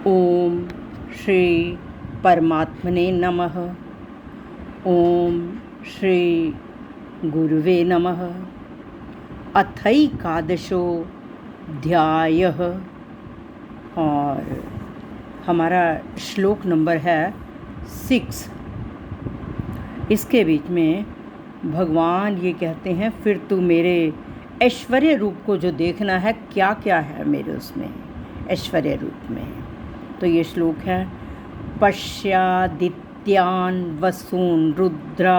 ओम श्री परमात्मने नमः। ओम श्री गुरुवे नमः। अथैकादशोऽध्यायः और हमारा श्लोक नंबर है 6। इसके बीच में भगवान ये कहते हैं, फिर तू मेरे ऐश्वर्य रूप को जो देखना है, क्या क्या है मेरे उसमें ऐश्वर्य रूप में। तो ये श्लोक है, पश्यादित्यान वसून रुद्रा।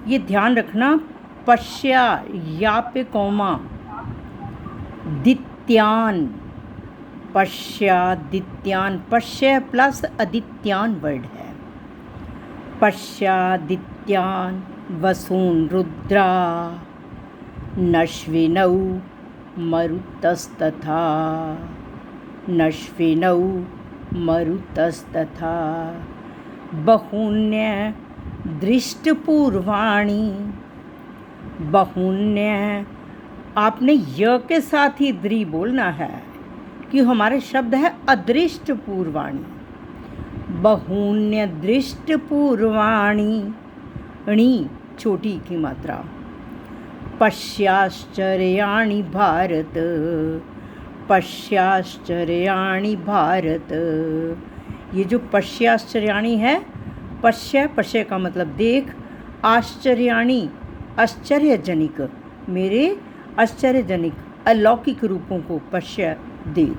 ये ध्यान रखना, पश्या या पे कौमा, दित्यान, पश्यादित्यान, पश्य प्लस अदित्यान वर्ड है। पश्यादित्यान वसून रुद्रा नश्विनौ मरुतस्तथा, नश्विनौ मरुतस्तथा बहून्य दृष्टपूर्वाणि। बहून्य आपने य के साथ ही द्रि बोलना है कि हमारे शब्द है अदृष्टपूर्वाणि। बहून्य दृष्टपूर्वाणि, णी छोटी की मात्रा। पश्याश्चर्याणि भारत, पश्याश्चर्याणि भारत। ये जो पश्याश्चर्याणि है, पश्य पश्य का मतलब देख, आश्चर्याणि आश्चर्यजनिक, मेरे आश्चर्यजनिक अलौकिक रूपों को पश्य देख।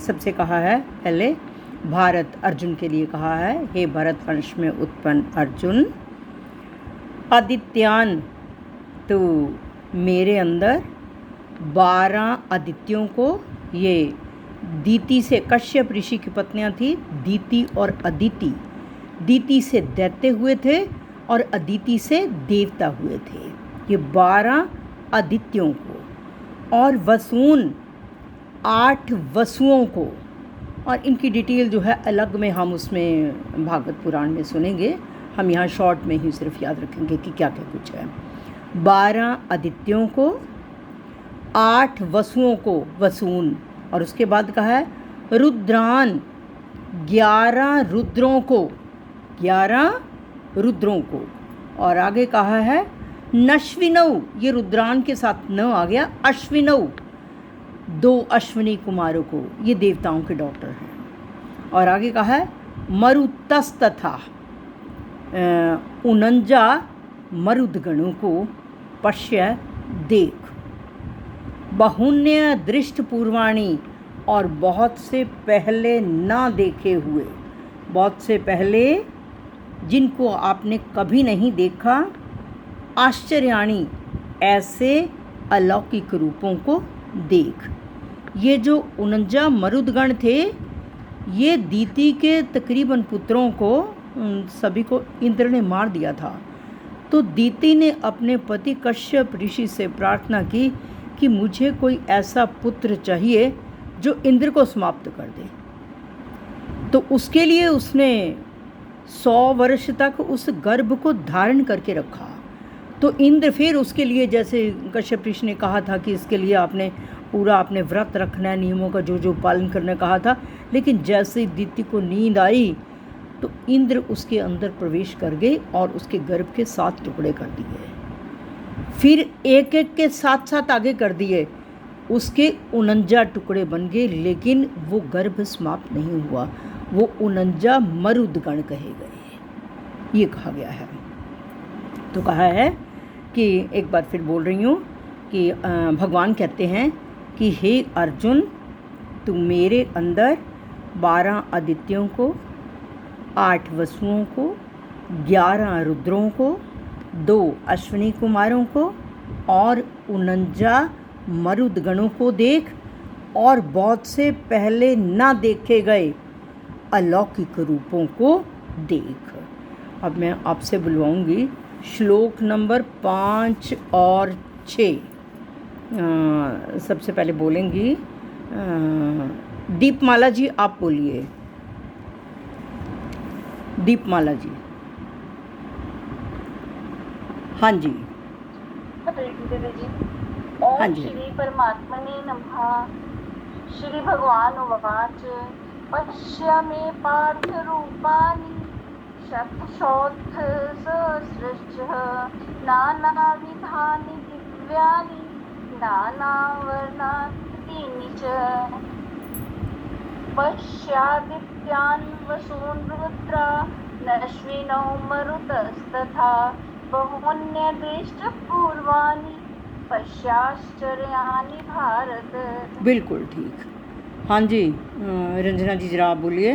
सबसे कहा है पहले भारत, अर्जुन के लिए कहा है, हे भरत वंश में उत्पन्न अर्जुन। आदित्यान, तो मेरे अंदर 12 आदित्यों को, ये दीति से, कश्यप ऋषि की पत्नियां थी दीति और अदिति। दीति से दैत्य हुए थे और अदिति से देवता हुए थे। ये 12 आदित्यों को, और वसून 8 वसुओं को। और इनकी डिटेल जो है अलग में हम उसमें भागवत पुराण में सुनेंगे। हम यहाँ शॉर्ट में ही सिर्फ याद रखेंगे कि क्या क्या कुछ है। 12 आदित्यों को, 8 वसुओं को, वसून, और उसके बाद कहा है रुद्रान, 11 रुद्रों को, 11 रुद्रों को। और आगे कहा है नश्विनौ, ये रुद्रान के साथ न आ गया, अश्विनौ, 2 अश्विनी कुमारों को, ये देवताओं के डॉक्टर हैं। और आगे कहा है मरुतस्तथा, 49 मरुदगणों को पश्य देख। बहुन्य दृष्ट पूर्वाणी, और बहुत से पहले ना देखे हुए, बहुत से पहले जिनको आपने कभी नहीं देखा। आश्चर्याणी, ऐसे अलौकिक रूपों को देख। ये जो 49 मरुदगण थे, ये दीति के तकरीबन पुत्रों को, सभी को इंद्र ने मार दिया था। तो दीति ने अपने पति कश्यप ऋषि से प्रार्थना की कि मुझे कोई ऐसा पुत्र चाहिए जो इंद्र को समाप्त कर दे। तो उसके लिए उसने 100 वर्ष तक उस गर्भ को धारण करके रखा। तो इंद्र फिर उसके लिए, जैसे कश्यप ऋषि ने कहा था कि इसके लिए आपने पूरा अपने व्रत रखना है, नियमों का जो जो पालन करने कहा था, लेकिन जैसे ही दीति को नींद आई तो इंद्र उसके अंदर प्रवेश कर गए और उसके गर्भ के 7 टुकड़े कर दिए। फिर एक एक के साथ साथ आगे कर दिए, उसके 49 टुकड़े बन गए, लेकिन वो गर्भ समाप्त नहीं हुआ। वो 49 मरुदगण कहे गए, ये कहा गया है। तो कहा है कि, एक बार फिर बोल रही हूँ कि भगवान कहते हैं कि हे अर्जुन, तू मेरे अंदर 12 आदित्यों को, 8 वसुओं को, 11 रुद्रों को, 2 अश्विनी कुमारों को और 49 मरुदगणों को देख, और बहुत से पहले ना देखे गए अलौकिक रूपों को देख। अब मैं आपसे बुलवाऊंगी श्लोक नंबर 5 और 6। सबसे पहले बोलेंगी दीपमाला जी, आप बोलिए। दीपमाला जी। हाँ जी, हाँ जी। हाँ ओम जी। श्री परमात्मने नमः। श्री भगवान उवाच पश्य मे पार्थ रूपाणि शतशोऽथसहस्रशः नानाविधानि दिव्यानि नानावर्णाकृतीनि च पश्यादित्यान् वसून् रुद्रा नश्विनौ मरुतस्तथा बहून्यदृष्टपूर्वाणि पश्याश्चर्याणि भारत। बिल्कुल ठीक। हाँ जी रंजना जी जरा आप बोलिए।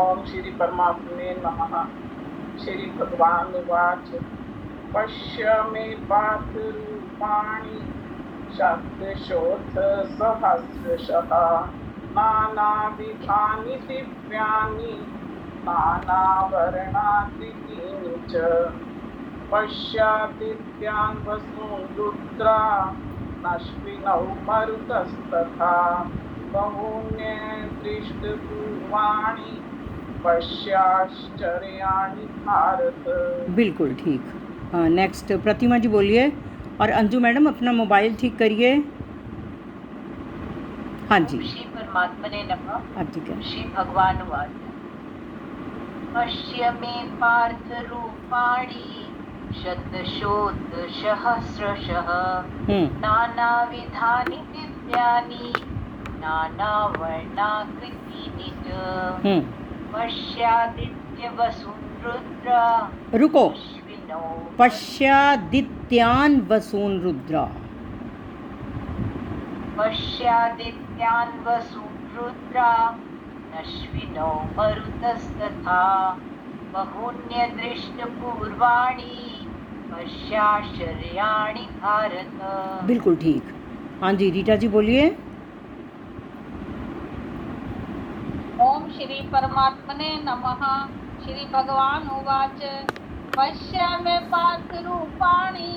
ओम श्री परमात्मे नमः। श्री भगवान उवाच पश्य मे पार्थ रूपाणि शतशोऽथ सहस्रशः नानाविधानि दिव्यानि नानावर्णाकृतीनि च पश्यादित्यान् वसून् रुद्रा नश्विनौ मरुतस्तथा बहून्यदृष्टपूर्वाणि पश्याश्चर्याणि भारत। बिल्कुल ठीक। नेक्स्ट प्रतिमा जी बोलिए। और अंजू मैडम अपना मोबाइल ठीक करिए। हाँ जी श्री परमात्मने नमः। अब ठीक है। श्री भगवान उवाच पश्य मे पार्थ रूपाणि शतशोऽथसहस्रशः नानाविधानि दिव्यानि नानावर्णाकृतीनि च पश्यादित्यवसून् रुद्रा। रुको, पश्यादित्यान् वसून् रुद्रा। पश्यादित्यान् वसून् रुद्रा नश्विनौ मरुतस्तथा बहून्यदृष्टपूर्वाणि पश्याश्चर्याणि भारत। बिल्कुल ठीक। हाँ जी रीटा जी बोलिए। ओम श्री परमात्मने नमः। श्री भगवान उवाच पश्य मे पार्थ रूपाणि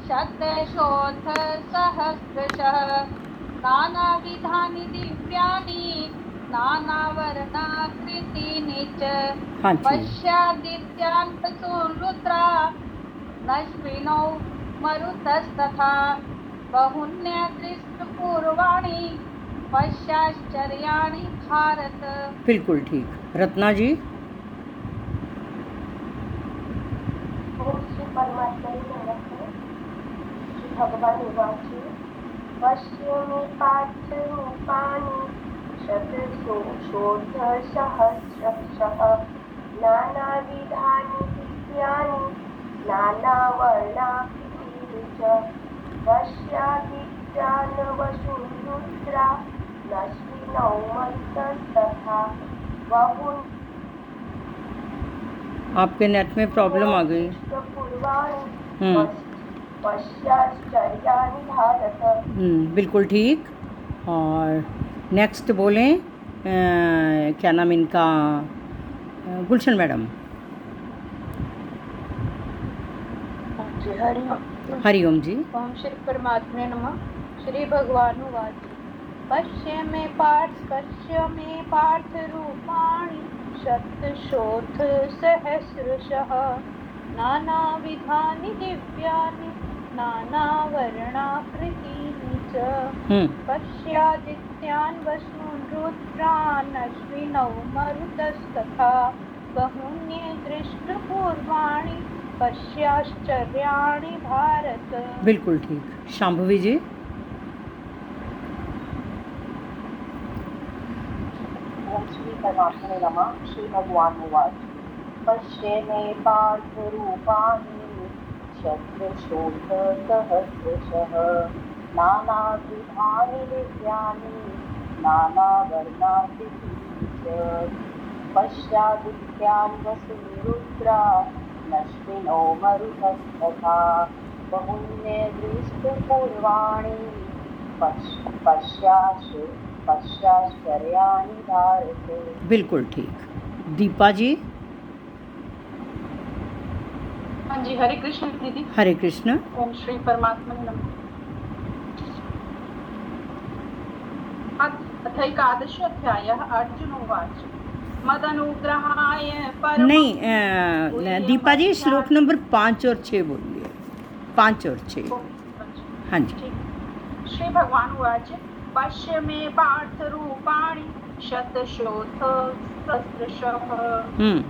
शतशोऽथसहस्रशः नानाविधानि दिव्यानि नानावर्णाकृतीनि च पश्यादित्यान् वसून् रुद्रा नश्विनौ मरुतस्तथा बहून्यदृष्टपूर्वाणि पश्याश्चर्याणि भारत। बिल्कुल ठीक। रत्ना जी। ओम श्री परमात्मने नमः। श्री भगवान उवाच पश्य मे पार्थ रूपाणि शतशोऽथसहस्रशः नानाविधानि दिव्यानि नानावर्णाकृतीनि च पश्यादित्यान् वसून् रुद्रा नश्विनौ मरुतस्तथा बहून्। आपके नेट में प्रॉब्लम आ गई। पश्याश्चर्याणि भारत। बिल्कुल ठीक। और नेक्स्ट बोलें क्या नाम इनका, गुलशन मैडम। हरिओम जी। ओम श्री परमात्मने नमः। श्री भगवान उवाच पश्य मे पार्थ रूपाणि शतशोऽथसहस्रशः नानाविधानि दिव्यानि नानावर्णाकृतीनि च पश्यादित्यान् वसून् रुद्रान् अश्विनौ मरुतस्तथा बहून्यदृष्टपूर्वाणि पश्याश्चर्याणि भारत। बिल्कुल ठीक। शांभवी जी। ओम श्री परमात्मने नमः। श्री भगवान उवाच पश्य मे पार्थ रूपाणि शतशोऽथसहस्रशः नानाविधानि दिव्यानि नानावर्णाकृतीनि च पश्यादित्यान् वसून् रुद्रा नश्विनौ मरुतस्तथा बहून्यदृष्टपूर्वाणि पश्याश्चर्याणि भारत। बिल्कुल ठीक। दीपा जी। हाँ जी हरे कृष्ण दीदी। हरे कृष्ण। ओम श्री परमात्मने नमः। अथैकादशोऽध्यायः अर्जुन उवाच मदनुग्रहाय नहीं दीपा जी श्लोक नंबर 5 और 6 बोलिए। 5 और 6। हाँ जी। श्री भगवान उवाच पश्य मे पार्थ रूपाणि शतशोथ सहस्रशः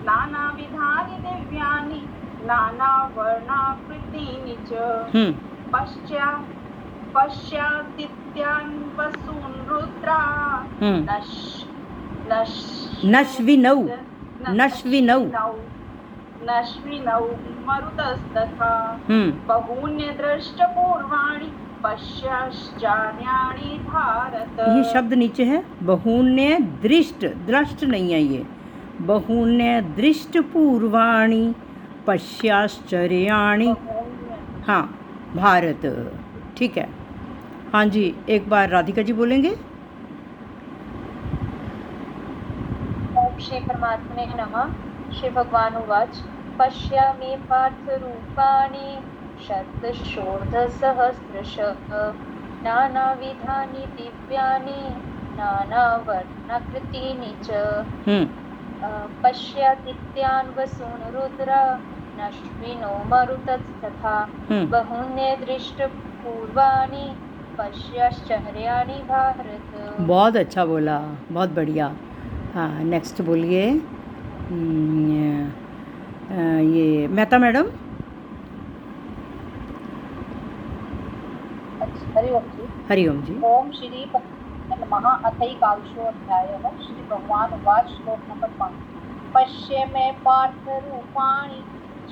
नानाविधानि दिव्यानि नानावर्णाकृतीनि च पश्यादित्यान् वसून् रुद्रा नश्विनौ मरुतस्तथा बहून्यदृष्टपूर्वाणि पश्याश्चर्याणि भारत। ये शब्द नीचे है, बहून्य दृष्ट, दृष्ट नहीं है ये, बहून्य दृष्ट पूर्वाणि पश्याश्चर्याणि, हाँ भारत, ठीक है। हाँ जी, एक बार राधिका जी बोलेंगे। ओम श्री परमात्मने नमः। श्री भगवान उवाच पश्यामि पार्थ रूपाणि शतशोधसहस्रशः नानाविधानि दिव्यानि नानावर्णाकृतीनि च पश्यादित्यान् वसून् रुद्रा नश्विनो मरुतस्तथा बहून्यदृष्टपूर्वाणि पश्याश्चर्याणि भारत। बहुत अच्छा बोला, बहुत बढ़िया। हाँ, नेक्स्ट बोलिए। ये मेहता मैडम। हरिओम जी। हरिओम जी। ओम श्री नमः। अथैकादशोऽध्यायः। श्री भगवान उवाच श्लोक नंबर 5 पश्य मे पार्थ रूपाणि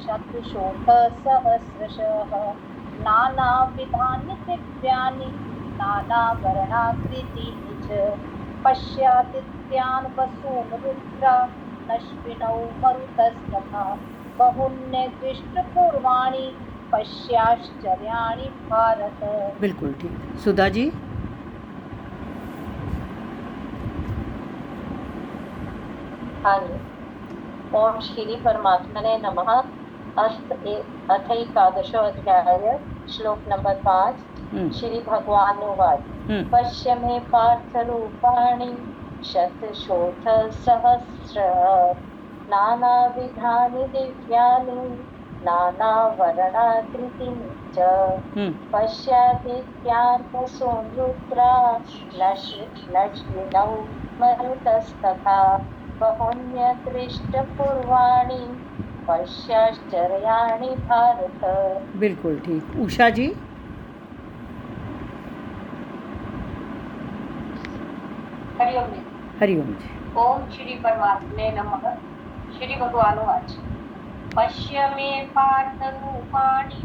शतशोथसहस्रशः नानाविधानि दिव्यानि नानावर्णाकृतीनि च पश्यादित्यान् वसून् रुद्रा नश्विनौ मरुतस्तथा बहून्यदृष्टपूर्वाणि पश्याश्चर्याणि भारत। बिल्कुल ठीक। सुधा जी। हाँ जी। ओम श्री परमात्मने नमः। अथैकादशोऽध्याय श्लोक नंबर 5 श्री भगवान उवाच पश्य मे पार्थ रूपाणि शतशोथसहस्र नानाविधानि दिव्यानि नानावर्णाकृतीनि च पश्यादित्यान् वसून् रुद्रा नश्विनौ मरुतस्तथा बहून्यदृष्टपूर्वाणि पश्याश्चर्याणि भारत। बिल्कुल ठीक। उषा जी। हरिओम जी। हरिओम जी। ओम श्री परमात्मने नमः। श्री भगवान उवाच पश्य मे पार्थ रूपाणि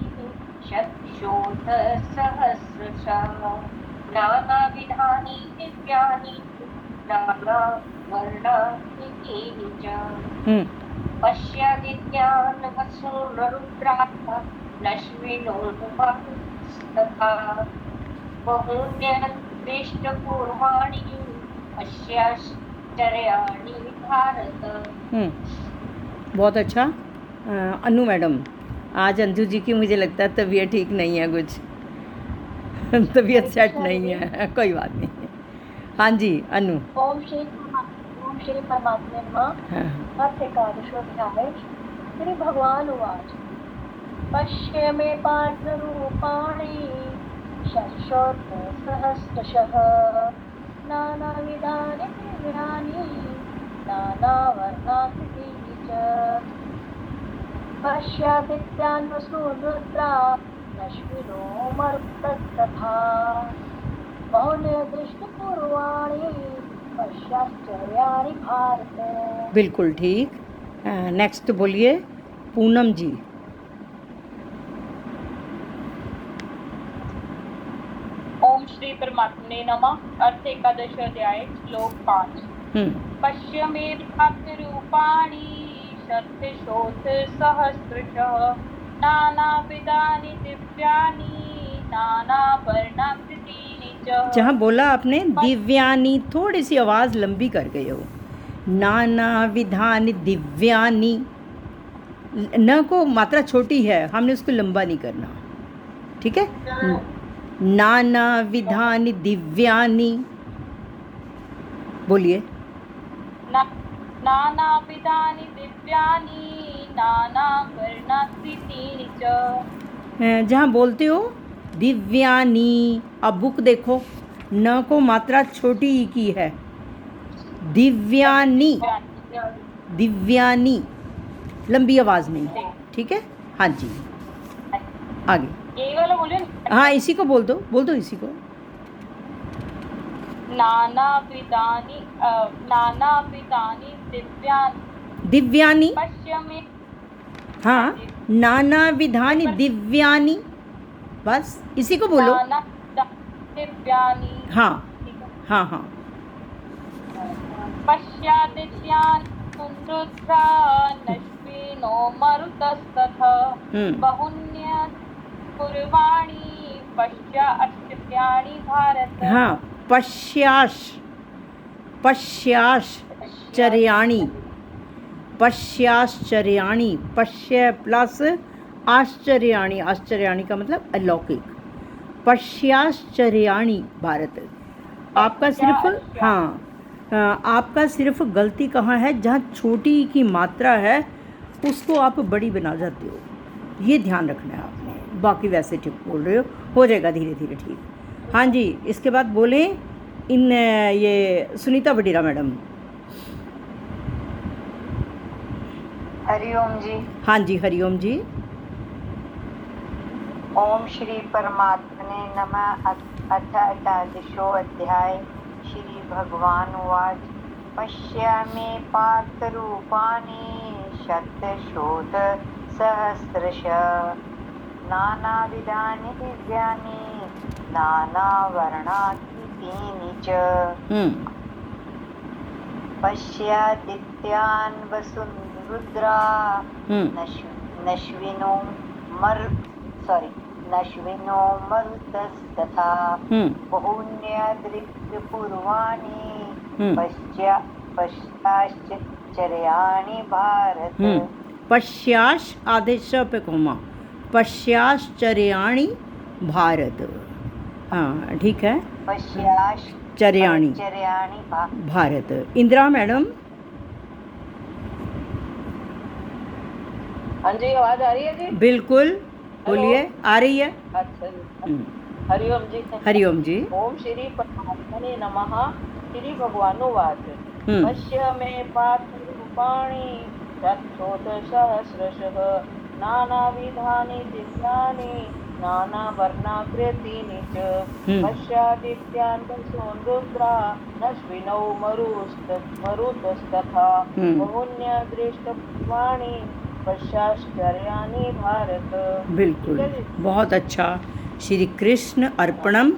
शतशोथसहस्रशः नानाविधानि दिव्यानि नानावर्णाकृतीनि च पश्यादित्यान् वसून् रुद्रा नश्विनो मरुतस्तथा बहून्यदृष्टपूर्वाणि पश्याश्चर्याणि भारत। बहुत अच्छा। अनु मैडम, आज अंजू जी की मुझे लगता है तबीयत ठीक नहीं है, कुछ तबीयत सेट नहीं है, कोई बात नहीं। हाँ जी अनु। ओम श्री परमात्मने नमः। अथैकादशोऽध्याय श्री भगवान उवाच पश्य मे पार्थ रूपाणि शतशोथसहस्रशः नानाविधानि दिव्यानि नानावर्णाकृतीनि च पश्यादित्यान् वसून् रुद्रा नश्विनो मरुतस्तथा बहून्यदृष्टपूर्वाणि पश्याश्चर्याणि भारत। बिल्कुल ठीक। नेक्स्ट बोलिए पूनम जी। ओम श्री परमात्मने नमः। अथैकादशोऽध्याय श्लोक 5 पश्य मे पार्थ रूपाणि शतशोथसहस्रशः नानाविधानि दिव्यानि नानावर्णाकृतीनि च। जहाँ बोला आपने दिव्यानी, थोड़ी सी आवाज़ लंबी कर गए हो। नाना विधानि दिव्यानी, न को मात्रा छोटी है, हमने उसको लंबा नहीं करना, ठीक है। नाना विधानि दिव्यानि बोलिए। नानाविधानि दिव्यानि नानावर्णाकृतीनि च। जहाँ बोलते हो दिव्यानी। अब बुक देखो, न को मात्रा छोटी ई की है, दिव्यानी, दिव्यानी, लंबी आवाज़ नहीं, ठीक है। हाँ जी, आगे। यही वाला बोलिए ना। हाँ, इसी को बोल दो इसी को। नानाविधानि दिव्यानि दिव्यानी, पश्य मे। हाँ, नाना विधानी दिव्यानी, बस इसी को बोलो। दिव्यानि। हाँ ठीक है। हाँ हाँ, पश्यादित्यान् सुन्दुत्रा नश्विनो मरुतस्तथा बहुन्य पूर्वाणि पश्चाश्चर्याणि भारत। हाँ, पश्याश्चर्याणि, पश्याश्चर्याणि, पश्य प्लस आश्चर्याणि, आश्चर्याणि का मतलब अलौकिक, पश्याश्चर्याणि भारत। आपका सिर्फ, हाँ, आपका सिर्फ गलती कहाँ है, जहाँ छोटी की मात्रा है उसको आप बड़ी बना जाते हो, ये ध्यान रखना है आपने। बाकी वैसे ठीक बोल रहे हो जाएगा धीरे धीरे ठीक। हाँ जी, इसके बाद बोलें इन ये सुनीता वडीरा मैडम। हरिओम जी। हाँ जी, हरिओम जी। ओम श्री परमात्मने नमः। अथ एकादशो अध्याय। श्री भगवान उवाच पश्यामि पार्थ रूपाणि शतशोधसहस्रश नानाविधानि दिव्यानि नानावर्णाकृतीनि च पश्यादित्यान् वसुन् रुद्रा नश्विनो मरुतस्तथा बहुन्यदृक्पूर्वाणि पश्चाश्चर्याणि भारत। पश्याश आदेश पे कोमा, पश्याश्चर्याणि भारत। हाँ ठीक है, पश्याश्चर्याणि भारत। इंदिरा मैडम। हाँ जी, आवाज आ रही है जी? बिल्कुल, बोलिए, आ रही है। अच्छा जी। हरिओम जी। हरिओम जी। ओम श्री परमात्मने नमः। श्री भगवानुवाच पश्य मे पार्थ रूपाणि शतशोधसहस्रशः नानाविधानि दिव्यानि नानावर्णाकृतीनि च पश्यादित्यान् वसून् रुद्रा नश्विनौ मरुतस्तथा बहुन्यदृष्टपूर्वाणि पश्चाश्चर्याणि भारत। बिल्कुल, बहुत अच्छा। श्री कृष्ण अर्पणम।